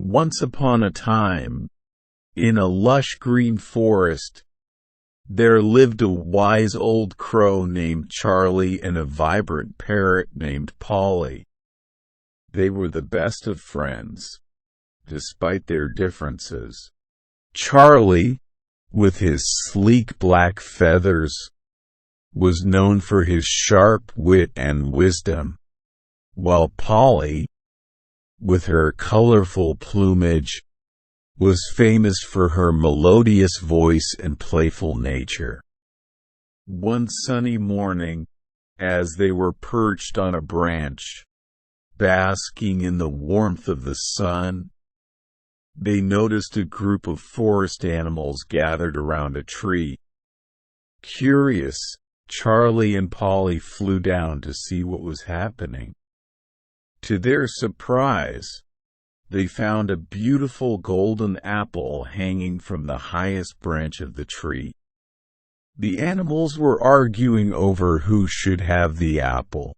Once upon a time, in a lush green forest, there lived a wise old crow named Charlie and a vibrant parrot named Polly. They were the best of friends, despite their differences. Charlie, with his sleek black feathers, was known for his sharp wit and wisdom, while Polly, with her colorful plumage, was famous for her melodious voice and playful nature. One sunny morning, as they were perched on a branch, basking in the warmth of the sun, they noticed a group of forest animals gathered around a tree. Curious, Charlie and Polly flew down to see what was happening. To their surprise, they found a beautiful golden apple hanging from the highest branch of the tree. The animals were arguing over who should have the apple.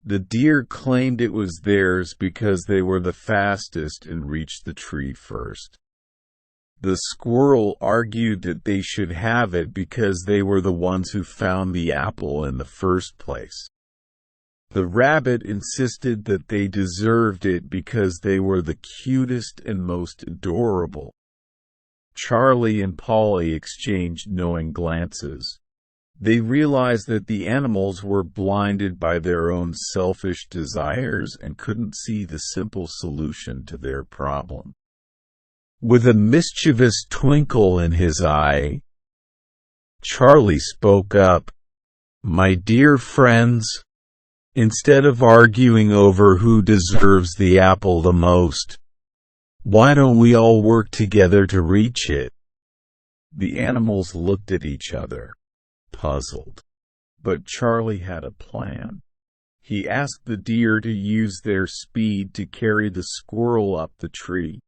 The deer claimed it was theirs because they were the fastest and reached the tree first. The squirrel argued that they should have it because they were the ones who found the apple in the first place. The rabbit insisted that they deserved it because they were the cutest and most adorable. Charlie and Polly exchanged knowing glances. They realized that the animals were blinded by their own selfish desires and couldn't see the simple solution to their problem. With a mischievous twinkle in his eye, Charlie spoke up, "My dear friends, instead of arguing over who deserves the apple the most, why don't we all work together to reach it?" The animals looked at each other, puzzled. But Charlie had a plan. He asked the deer to use their speed to carry the squirrel up the tree.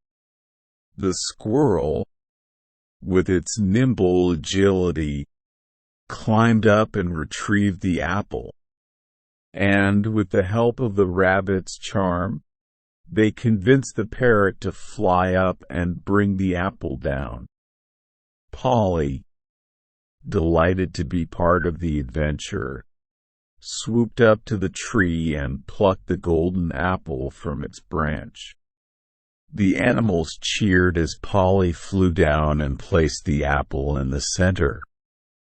The squirrel, with its nimble agility, climbed up and retrieved the apple. And, with the help of the rabbit's charm, they convinced the parrot to fly up and bring the apple down. Polly, delighted to be part of the adventure, swooped up to the tree and plucked the golden apple from its branch. The animals cheered as Polly flew down and placed the apple in the center,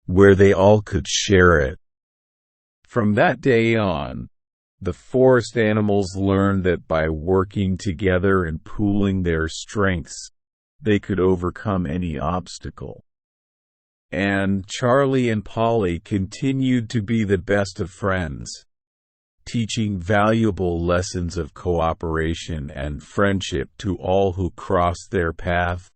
where they all could share it. From that day on, the forest animals learned that by working together and pooling their strengths, they could overcome any obstacle. And Charlie and Polly continued to be the best of friends, teaching valuable lessons of cooperation and friendship to all who crossed their path.